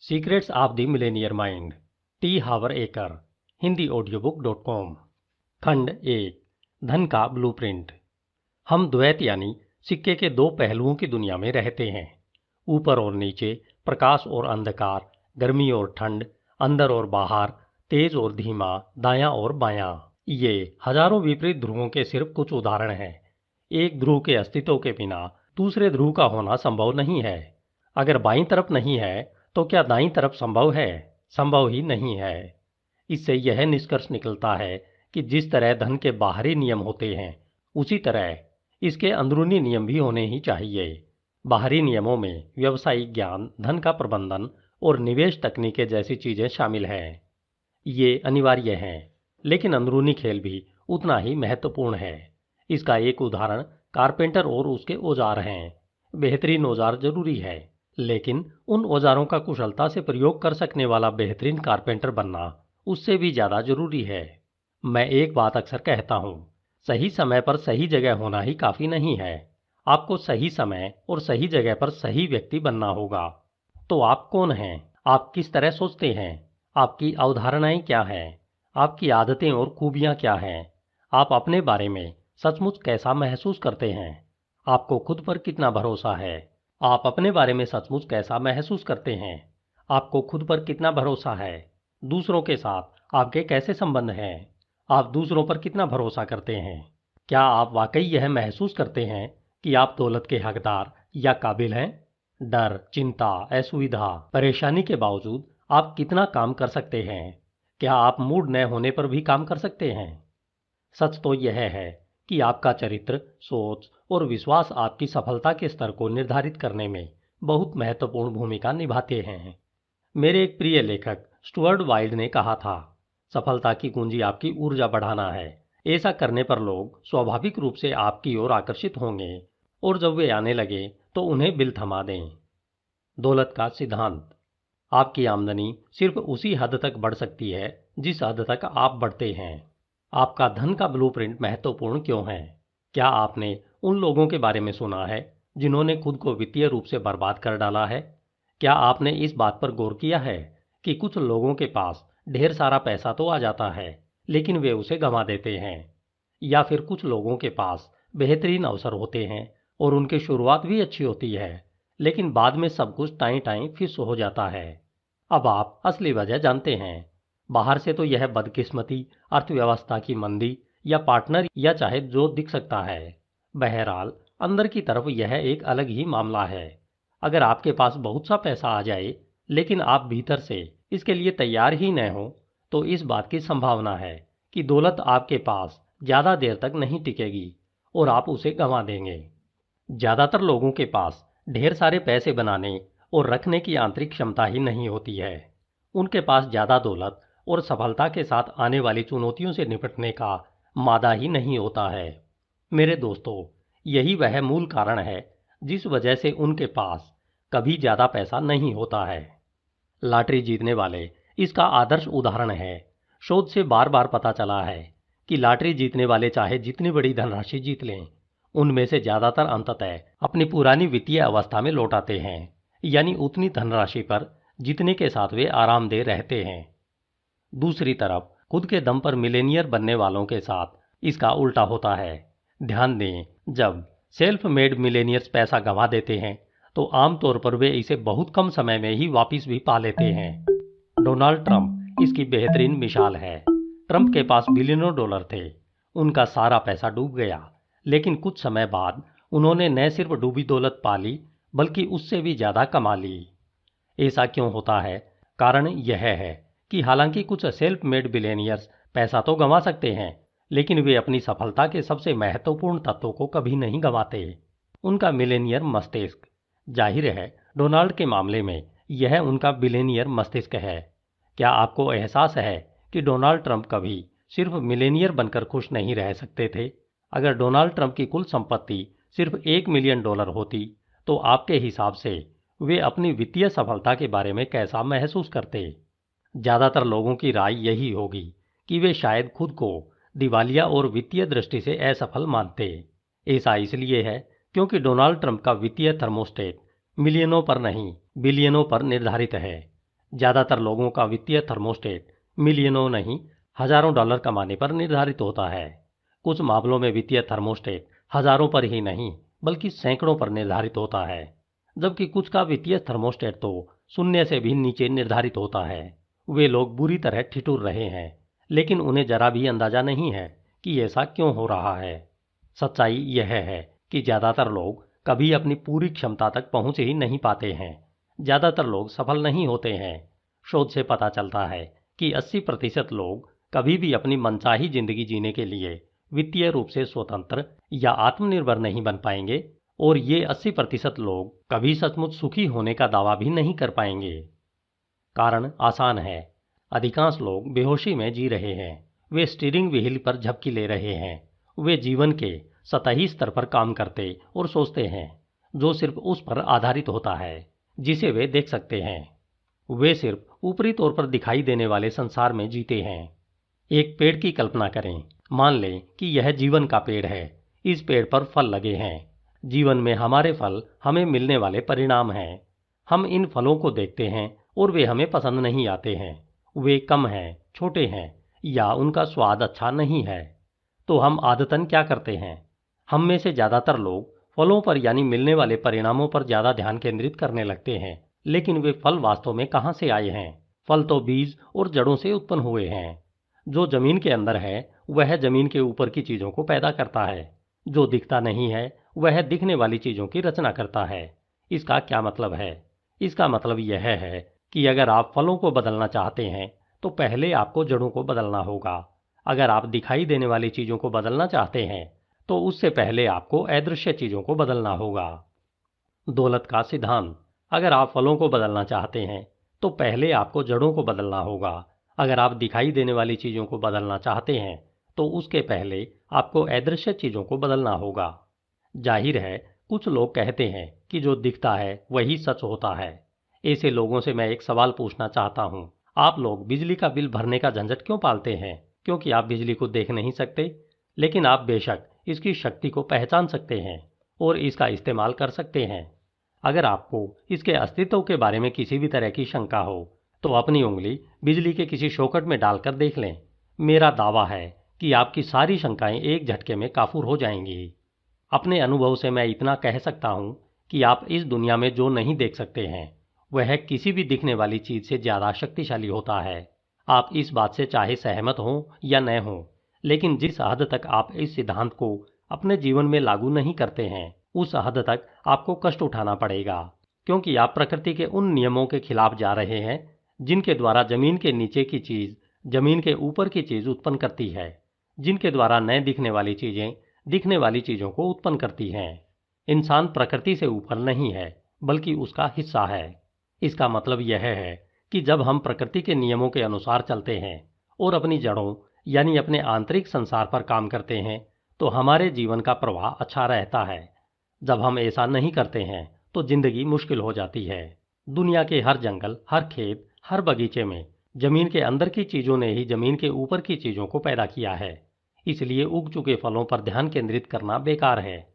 Secrets of the millionaire mind, T Harv Eker, Hindi ऑडियोबुक.com। खंड 1, धन का ब्लूप्रिंट। हम द्वैत यानी सिक्के के दो पहलुओं की दुनिया में रहते हैं। ऊपर और नीचे, प्रकाश और अंधकार, गर्मी और ठंड, अंदर और बाहर, तेज और धीमा, दायां और बायां। ये हजारों विपरीत ध्रुवों के सिर्फ कुछ उदाहरण हैं। एक ध्रुव के अस्तित्व के बिना दूसरे ध्रुव का होना संभव नहीं है। अगर बाईं तरफ नहीं है तो क्या दाईं तरफ संभव है? संभव ही नहीं है। इससे यह निष्कर्ष निकलता है कि जिस तरह धन के बाहरी नियम होते हैं, उसी तरह इसके अंदरूनी नियम भी होने ही चाहिए। बाहरी नियमों में व्यावसायिक ज्ञान, धन का प्रबंधन और निवेश तकनीकें जैसी चीजें शामिल हैं। ये अनिवार्य हैं, लेकिन अंदरूनी खेल भी उतना ही महत्वपूर्ण है। इसका एक उदाहरण कारपेंटर और उसके औजार हैं। बेहतरीन औजार जरूरी है, लेकिन उन औजारों का कुशलता से प्रयोग कर सकने वाला बेहतरीन कारपेंटर बनना उससे भी ज्यादा जरूरी है। मैं एक बात अक्सर कहता हूँ, सही समय पर सही जगह होना ही काफी नहीं है। आपको सही समय और सही जगह पर सही व्यक्ति बनना होगा। तो आप कौन हैं? आप किस तरह सोचते हैं? आपकी अवधारणाएं क्या हैं? आपकी आदतें और खूबियां क्या हैं? आप अपने बारे में सचमुच कैसा महसूस करते हैं? आपको खुद पर कितना भरोसा है? आप अपने बारे में सचमुच कैसा महसूस करते हैं? आपको खुद पर कितना भरोसा है? दूसरों के साथ आपके कैसे संबंध हैं? आप दूसरों पर कितना भरोसा करते हैं? क्या आप वाकई यह महसूस करते हैं कि आप दौलत के हकदार या काबिल हैं? डर, चिंता, असुविधा, परेशानी के बावजूद आप कितना काम कर सकते हैं? क्या आप मूड न होने पर भी काम कर सकते हैं? सच तो यह है कि आपका चरित्र, सोच और विश्वास आपकी सफलता के स्तर को निर्धारित करने में बहुत महत्वपूर्ण भूमिका निभाते हैं। मेरे एक प्रिय लेखक स्टुअर्ट वाइल्ड ने कहा था, सफलता की कुंजी आपकी ऊर्जा बढ़ाना है। ऐसा करने पर लोग स्वाभाविक रूप से आपकी ओर आकर्षित होंगे, और जब वे आने लगे तो उन्हें बिल थमा दें। दौलत का सिद्धांत। आपकी आमदनी सिर्फ उसी हद तक बढ़ सकती है जिस हद तक आप बढ़ते हैं। आपका धन का ब्लूप्रिंट महत्वपूर्ण क्यों है? क्या आपने उन लोगों के बारे में सुना है जिन्होंने खुद को वित्तीय रूप से बर्बाद कर डाला है? क्या आपने इस बात पर गौर किया है कि कुछ लोगों के पास ढेर सारा पैसा तो आ जाता है, लेकिन वे उसे गंवा देते हैं? या फिर कुछ लोगों के पास बेहतरीन अवसर होते हैं और उनकी शुरुआत भी अच्छी होती है, लेकिन बाद में सब कुछ टाई टाई फिस हो जाता है। अब आप असली वजह जानते हैं। बाहर से तो यह बदकिस्मती, अर्थव्यवस्था की मंदी या पार्टनर या चाहे जो दिख सकता है। बहरहाल अंदर की तरफ यह एक अलग ही मामला है। अगर आपके पास बहुत सा पैसा आ जाए, लेकिन आप भीतर से इसके लिए तैयार ही न हो, तो इस बात की संभावना है कि दौलत आपके पास ज्यादा देर तक नहीं टिकेगी और आप उसे गंवा देंगे। ज्यादातर लोगों के पास ढेर सारे पैसे बनाने और रखने की आंतरिक क्षमता ही नहीं होती है। उनके पास ज्यादा दौलत और सफलता के साथ आने वाली चुनौतियों से निपटने का मादा ही नहीं होता है। मेरे दोस्तों, यही वह मूल कारण है जिस वजह से उनके पास कभी ज्यादा पैसा नहीं होता है। लॉटरी जीतने वाले इसका आदर्श उदाहरण है। शोध से बार बार पता चला है कि लॉटरी जीतने वाले चाहे जितनी बड़ी धनराशि जीत लें, उनमें से ज्यादातर अंततः अपनी पुरानी वित्तीय अवस्था में लौट आते हैं, यानी उतनी धनराशि पर जितने के साथ वे आरामदेह रहते हैं। दूसरी तरफ खुद के दम पर मिलेनियर बनने वालों के साथ इसका उल्टा होता है। ध्यान दें, जब सेल्फ मेड मिलेनियर्स पैसा गंवा देते हैं तो आमतौर पर वे इसे बहुत कम समय में ही वापस भी पा लेते हैं। डोनाल्ड ट्रंप इसकी बेहतरीन मिसाल है। ट्रंप के पास बिलियनों डॉलर थे। उनका सारा पैसा डूब गया, लेकिन कुछ समय बाद उन्होंने न सिर्फ डूबी दौलत पा ली, बल्कि उससे भी ज्यादा कमा ली। ऐसा क्यों होता है? कारण यह है कि हालांकि कुछ सेल्फ मेड बिलियनियर्स पैसा तो गंवा सकते हैं, लेकिन वे अपनी सफलता के सबसे महत्वपूर्ण तत्वों को कभी नहीं गंवाते, उनका मिलेनियर मस्तिष्क। जाहिर है, डोनाल्ड के मामले में यह उनका बिलियनियर मस्तिष्क है। क्या आपको एहसास है कि डोनाल्ड ट्रंप कभी सिर्फ मिलेनियर बनकर खुश नहीं रह सकते थे? अगर डोनाल्ड ट्रंप की कुल संपत्ति सिर्फ $1 मिलियन होती, तो आपके हिसाब से वे अपनी वित्तीय सफलता के बारे में कैसा महसूस करते? ज्यादातर लोगों की राय यही होगी कि वे शायद खुद को दिवालिया और वित्तीय दृष्टि से असफल मानते। ऐसा इसलिए है क्योंकि डोनाल्ड ट्रंप का वित्तीय थर्मोस्टेट मिलियनों पर नहीं, बिलियनों पर निर्धारित है। ज्यादातर लोगों का वित्तीय थर्मोस्टेट मिलियनों नहीं हजारों डॉलर कमाने पर निर्धारित होता है। कुछ मामलों में वित्तीय थर्मोस्टेट हजारों पर ही नहीं बल्कि सैकड़ों पर निर्धारित होता है, जबकि कुछ का वित्तीय थर्मोस्टेट तो शून्य से भी नीचे निर्धारित होता है। वे लोग बुरी तरह ठिठुर रहे हैं, लेकिन उन्हें जरा भी अंदाजा नहीं है कि ऐसा क्यों हो रहा है। सच्चाई यह है कि ज्यादातर लोग कभी अपनी पूरी क्षमता तक पहुंच ही नहीं पाते हैं। ज्यादातर लोग सफल नहीं होते हैं। शोध से पता चलता है कि 80% लोग कभी भी अपनी मनचाही जिंदगी जीने के लिए वित्तीय रूप से स्वतंत्र या आत्मनिर्भर नहीं बन पाएंगे, और ये 80% लोग कभी सचमुच सुखी होने का दावा भी नहीं कर पाएंगे। कारण आसान है। अधिकांश लोग बेहोशी में जी रहे हैं। वे स्टीयरिंग व्हील पर झपकी ले रहे हैं। वे जीवन के सतही स्तर पर काम करते और सोचते हैं, जो सिर्फ उस पर आधारित होता है जिसे वे देख सकते हैं। वे सिर्फ ऊपरी तौर पर दिखाई देने वाले संसार में जीते हैं। एक पेड़ की कल्पना करें। मान लें कि यह जीवन का पेड़ है। इस पेड़ पर फल लगे हैं। जीवन में हमारे फल हमें मिलने वाले परिणाम हैं। हम इन फलों को देखते हैं और वे हमें पसंद नहीं आते हैं। वे कम हैं, छोटे हैं, या उनका स्वाद अच्छा नहीं है। तो हम आदतन क्या करते हैं? हम में से ज्यादातर लोग फलों पर यानी मिलने वाले परिणामों पर ज्यादा ध्यान केंद्रित करने लगते हैं। लेकिन वे फल वास्तव में कहाँ से आए हैं? फल तो बीज और जड़ों से उत्पन्न हुए हैं। जो जमीन के अंदर है वह जमीन के ऊपर की चीजों को पैदा करता है। जो दिखता नहीं है वह दिखने वाली चीजों की रचना करता है। इसका क्या मतलब है? इसका मतलब यह है कि अगर आप फलों को बदलना चाहते हैं तो पहले आपको जड़ों को बदलना होगा। अगर आप दिखाई देने वाली चीजों को बदलना चाहते हैं तो उससे पहले आपको अदृश्य चीजों को बदलना होगा। दौलत का सिद्धांत। अगर आप फलों को बदलना चाहते हैं तो पहले आपको जड़ों को बदलना होगा। अगर आप दिखाई देने वाली चीजों को बदलना चाहते हैं तो उसके पहले आपको अदृश्य चीजों को बदलना होगा। जाहिर है, कुछ लोग कहते हैं कि जो दिखता है वही सच होता है। ऐसे लोगों से मैं एक सवाल पूछना चाहता हूं। आप लोग बिजली का बिल भरने का झंझट क्यों पालते हैं? क्योंकि आप बिजली को देख नहीं सकते। लेकिन आप बेशक इसकी शक्ति को पहचान सकते हैं और इसका इस्तेमाल कर सकते हैं। अगर आपको इसके अस्तित्व के बारे में किसी भी तरह की शंका हो तो अपनी उंगली बिजली के किसी शॉकेट में डालकर देख लें। मेरा दावा है कि आपकी सारी शंकाएं एक झटके में काफूर हो जाएंगी। अपने अनुभव से मैं इतना कह सकता हूं कि आप इस दुनिया में जो नहीं देख सकते हैं वह किसी भी दिखने वाली चीज से ज्यादा शक्तिशाली होता है। आप इस बात से चाहे सहमत हों या न हों, लेकिन जिस हद तक आप इस सिद्धांत को अपने जीवन में लागू नहीं करते हैं उस हद तक आपको कष्ट उठाना पड़ेगा, क्योंकि आप प्रकृति के उन नियमों के खिलाफ जा रहे हैं जिनके द्वारा जमीन के नीचे की चीज जमीन के ऊपर की चीज उत्पन्न करती है, जिनके द्वारा न दिखने वाली चीजें दिखने वाली चीजों को उत्पन्न करती हैं। इंसान प्रकृति से ऊपर नहीं है बल्कि उसका हिस्सा है। इसका मतलब यह है कि जब हम प्रकृति के नियमों के अनुसार चलते हैं और अपनी जड़ों यानी अपने आंतरिक संसार पर काम करते हैं तो हमारे जीवन का प्रवाह अच्छा रहता है। जब हम ऐसा नहीं करते हैं तो जिंदगी मुश्किल हो जाती है। दुनिया के हर जंगल, हर खेत, हर बगीचे में जमीन के अंदर की चीजों ने ही जमीन के ऊपर की चीजों को पैदा किया है। इसलिए उग चुके फलों पर ध्यान केंद्रित करना बेकार है।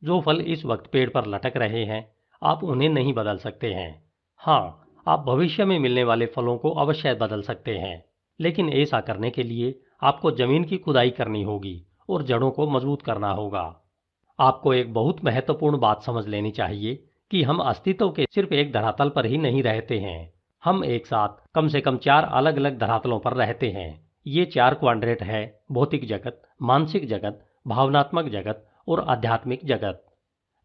जो फल इस वक्त पेड़ पर लटक रहे हैं आप उन्हें नहीं बदल सकते हैं। हाँ, आप भविष्य में मिलने वाले फलों को अवश्य बदल सकते हैं, लेकिन ऐसा करने के लिए आपको जमीन की खुदाई करनी होगी और जड़ों को मजबूत करना होगा। आपको एक बहुत महत्वपूर्ण बात समझ लेनी चाहिए कि हम अस्तित्व के सिर्फ एक धरातल पर ही नहीं रहते हैं। हम एक साथ कम से कम 4 अलग अलग धरातलों पर रहते हैं। ये 4 क्वाड्रेंट है: भौतिक जगत, मानसिक जगत, भावनात्मक जगत और आध्यात्मिक जगत।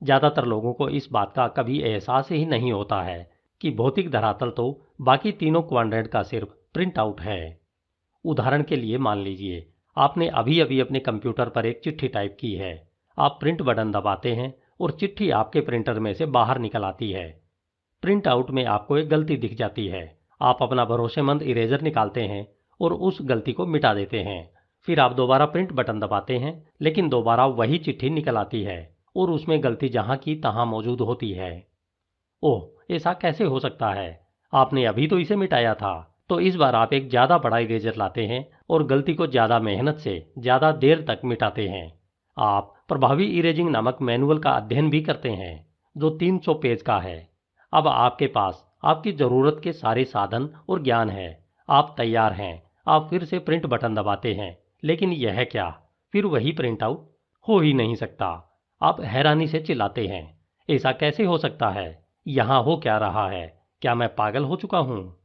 ज्यादातर लोगों को इस बात का कभी एहसास ही नहीं होता है कि भौतिक धरातल तो बाकी तीनों क्वाड्रेंट का सिर्फ प्रिंट आउट है। उदाहरण के लिए मान लीजिए आपने अभी अभी अपने कंप्यूटर पर एक चिट्ठी टाइप की है। आप प्रिंट बटन दबाते हैं और चिट्ठी आपके प्रिंटर में से बाहर निकल आती है। प्रिंट आउट में आपको एक गलती दिख जाती है। आप अपना भरोसेमंद इरेजर निकालते हैं और उस गलती को मिटा देते हैं। फिर आप दोबारा प्रिंट बटन दबाते हैं, लेकिन दोबारा वही चिट्ठी निकल आती है और उसमें गलती जहां की तहां मौजूद होती है। ओह, ऐसा कैसे हो सकता है? आपने अभी तो इसे मिटाया था। तो इस बार आप एक ज्यादा बड़ा इरेजर लाते हैं और गलती को ज्यादा मेहनत से ज्यादा देर तक मिटाते हैं। आप प्रभावी इरेजिंग नामक मैनुअल का अध्ययन भी करते हैं जो 300 पेज का है। अब आपके पास आपकी जरूरत के सारे साधन और ज्ञान है। आप तैयार हैं। आप फिर से प्रिंट बटन दबाते हैं, लेकिन यह क्या, फिर वही प्रिंट आउट। हो ही नहीं सकता। आप हैरानी से चिल्लाते हैं, ऐसा कैसे हो सकता है? यहाँ हो क्या रहा है? क्या मैं पागल हो चुका हूँ?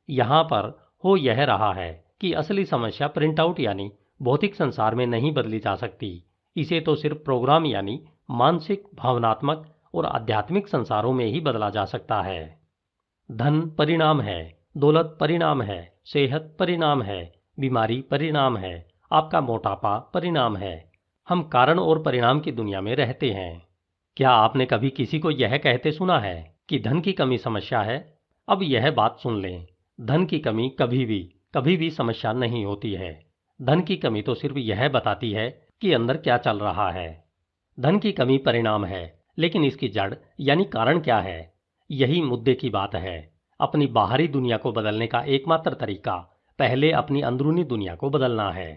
यहाँ पर हो यह रहा है कि असली समस्या प्रिंट आउट यानी भौतिक संसार में नहीं बदली जा सकती। इसे तो सिर्फ प्रोग्राम यानी मानसिक, भावनात्मक और आध्यात्मिक संसारों में ही बदला जा सकता है। धन परिणाम है, दौलत परिणाम है, सेहत परिणाम है, बीमारी परिणाम है, आपका मोटापा परिणाम है। हम कारण और परिणाम की दुनिया में रहते हैं। क्या आपने कभी किसी को यह कहते सुना है कि धन की कमी समस्या है? अब यह बात सुन लें, धन की कमी कभी भी समस्या नहीं होती है। धन की कमी तो सिर्फ यह बताती है कि अंदर क्या चल रहा है। धन की कमी परिणाम है, लेकिन इसकी जड़ यानी कारण क्या है? यही मुद्दे की बात है। अपनी बाहरी दुनिया को बदलने का एकमात्र तरीका पहले अपनी अंदरूनी दुनिया को बदलना है।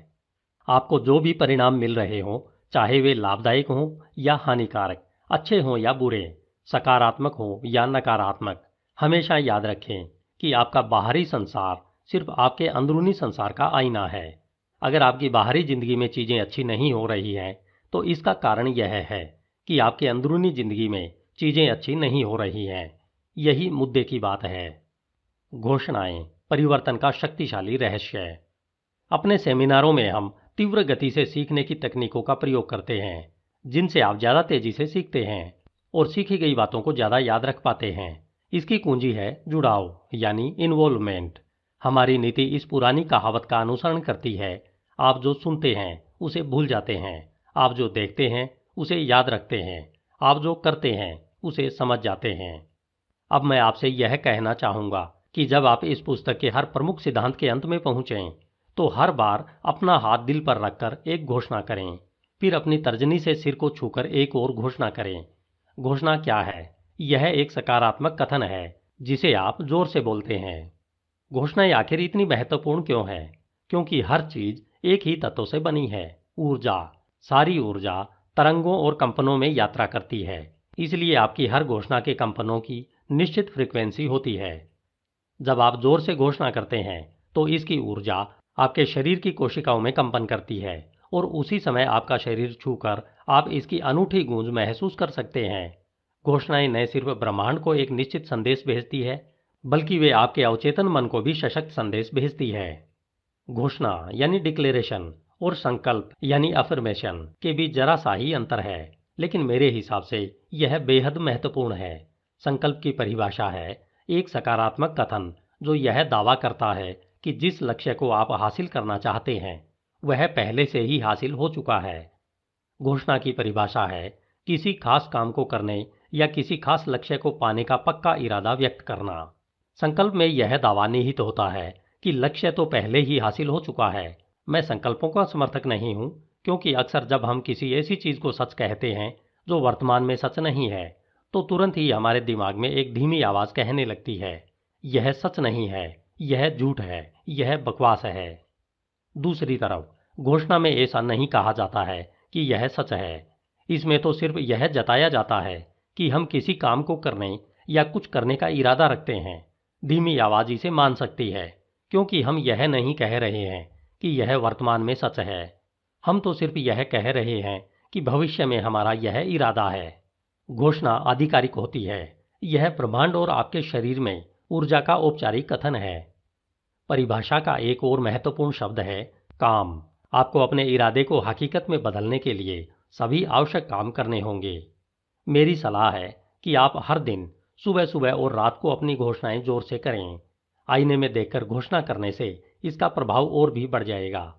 आपको जो भी परिणाम मिल रहे हों, चाहे वे लाभदायक हों या हानिकारक, अच्छे हों या बुरे, सकारात्मक हों या नकारात्मक, हमेशा याद रखें कि आपका बाहरी संसार सिर्फ आपके अंदरूनी संसार का आईना है। अगर आपकी बाहरी जिंदगी में चीजें अच्छी नहीं हो रही हैं, तो इसका कारण यह है कि आपके अंदरूनी जिंदगी में चीजें अच्छी नहीं हो रही हैं। यही मुद्दे की बात है। घोषणाएं परिवर्तन का शक्तिशाली रहस्य। अपने सेमिनारों में हम तीव्र गति से सीखने की तकनीकों का प्रयोग करते हैं, जिनसे आप ज्यादा तेजी से सीखते हैं और सीखी गई बातों को ज्यादा याद रख पाते हैं। इसकी कुंजी है जुड़ाव यानी इन्वॉल्वमेंट। हमारी नीति इस पुरानी कहावत का अनुसरण करती है, आप जो सुनते हैं उसे भूल जाते हैं, आप जो देखते हैं उसे याद रखते हैं, आप जो करते हैं उसे समझ जाते हैं। अब मैं आपसे यह कहना चाहूंगा कि जब आप इस पुस्तक के हर प्रमुख सिद्धांत के अंत में पहुंचें, तो हर बार अपना हाथ दिल पर रखकर एक घोषणा करें, फिर अपनी तर्जनी से सिर को छूकर एक और घोषणा करें। घोषणा क्या है? यह एक सकारात्मक कथन है जिसे आप जोर से बोलते हैं। घोषणाएं आखिर इतनी महत्वपूर्ण क्यों है? क्योंकि हर चीज एक ही तत्व से बनी है, ऊर्जा। सारी ऊर्जा तरंगों और कंपनों में यात्रा करती है। इसलिए आपकी हर घोषणा के कंपनों की निश्चित फ्रीक्वेंसी होती है। जब आप जोर से घोषणा करते हैं, तो इसकी ऊर्जा आपके शरीर की कोशिकाओं में कंपन करती है और उसी समय आपका शरीर छूकर आप इसकी अनूठी गूंज महसूस कर सकते हैं। घोषणाएं न सिर्फ ब्रह्मांड को एक निश्चित संदेश भेजती है, बल्कि वे आपके अवचेतन मन को भी सशक्त संदेश भेजती है। घोषणा यानी डिक्लेरेशन और संकल्प यानी अफर्मेशन के बीच जरा सा ही अंतर है, लेकिन मेरे हिसाब से यह बेहद महत्वपूर्ण है। संकल्प की परिभाषा है एक सकारात्मक कथन जो यह दावा करता है कि जिस लक्ष्य को आप हासिल करना चाहते हैं वह पहले से ही हासिल हो चुका है। घोषणा की परिभाषा है किसी खास काम को करने या किसी खास लक्ष्य को पाने का पक्का इरादा व्यक्त करना। संकल्प में यह दावा निहित होता है कि लक्ष्य तो पहले ही हासिल हो चुका है। मैं संकल्पों का समर्थक नहीं हूं, क्योंकि अक्सर जब हम किसी ऐसी चीज को सच कहते हैं जो वर्तमान में सच नहीं है, तो तुरंत ही हमारे दिमाग में एक धीमी आवाज कहने लगती है, यह सच नहीं है, यह झूठ है, यह बकवास है। दूसरी तरफ घोषणा में ऐसा नहीं कहा जाता है कि यह सच है। इसमें तो सिर्फ यह जताया जाता है कि हम किसी काम को करने या कुछ करने का इरादा रखते हैं। धीमी आवाज इसे मान सकती है, क्योंकि हम यह नहीं कह रहे हैं कि यह वर्तमान में सच है। हम तो सिर्फ यह कह रहे हैं कि भविष्य में हमारा यह इरादा है। घोषणा आधिकारिक होती है। यह ब्रह्मांड और आपके शरीर में ऊर्जा का औपचारिक कथन है। परिभाषा का एक और महत्वपूर्ण शब्द है काम। आपको अपने इरादे को हकीकत में बदलने के लिए सभी आवश्यक काम करने होंगे। मेरी सलाह है कि आप हर दिन सुबह सुबह और रात को अपनी घोषणाएं जोर से करें। आईने में देखकर घोषणा करने से इसका प्रभाव और भी बढ़ जाएगा।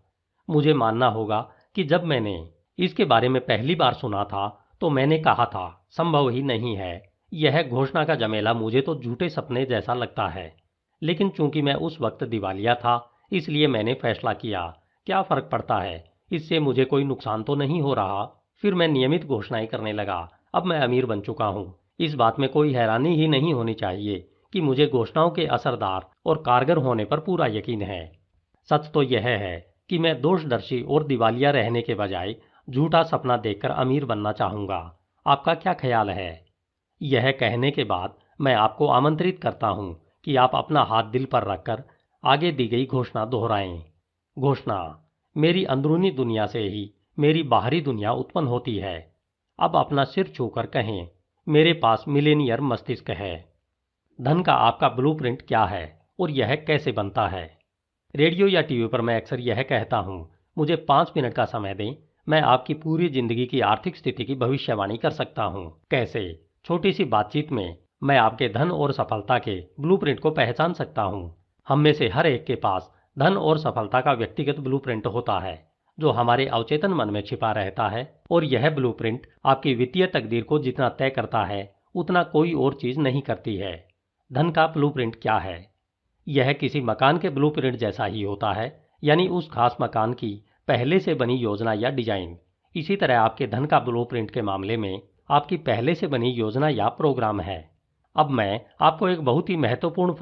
मुझे मानना होगा कि जब मैंने इसके बारे में पहली बार सुना था, तो मैंने कहा था संभव ही नहीं है। यह घोषणा का झमेला मुझे तो झूठे सपने जैसा लगता है। लेकिन चूंकि मैं उस वक्त दिवालिया था, इसलिए मैंने फैसला किया, क्या फर्क पड़ता है, इससे मुझे कोई नुकसान तो नहीं हो रहा। फिर मैं नियमित घोषणाएं करने लगा। अब मैं अमीर बन चुका हूँ। इस बात में कोई हैरानी ही नहीं होनी चाहिए कि मुझे घोषणाओं के असरदार और कारगर होने पर पूरा यकीन है। सच तो यह है कि मैं दोषदर्शी और दिवालिया रहने के बजाय झूठा सपना देखकर अमीर बनना चाहूंगा। आपका क्या ख्याल है? यह कहने के बाद मैं आपको आमंत्रित करता हूं कि आप अपना हाथ दिल पर रखकर आगे दी गई घोषणा दोहराएं। घोषणा। मेरी अंदरूनी दुनिया से ही मेरी बाहरी दुनिया उत्पन्न होती है। अब अपना सिर छूकर कहें, मेरे पास मिलेनियर मस्तिष्क है। धन का आपका ब्लूप्रिंट क्या है और यह कैसे बनता है? रेडियो या टीवी पर मैं अक्सर यह कहता हूं, मुझे 5 मिनट का समय दें, मैं आपकी पूरी जिंदगी की आर्थिक स्थिति की भविष्यवाणी कर सकता हूं। कैसे? छोटी सी बातचीत में मैं आपके धन और सफलता के ब्लूप्रिंट को पहचान सकता हूं। हम में से हर एक के पास धन और सफलता का व्यक्तिगत ब्लूप्रिंट होता है, जो हमारे अवचेतन मन में छिपा रहता है, और यह ब्लूप्रिंट आपकी वित्तीय तकदीर को जितना तय करता है, उतना कोई और चीज नहीं करती है। धन का ब्लूप्रिंट क्या है? यह किसी मकान के ब्लूप्रिंट जैसा ही होता है, यानी उस खास मकान की पहले से बनी योजना या डिजाइन। इसी तरह आपके धन का ब्लूप्रिंट के मामले में आपकी पहले से बनी योजना या प्रोग्राम है। अब मैं आपको एक बहुत ही महत्वपूर्ण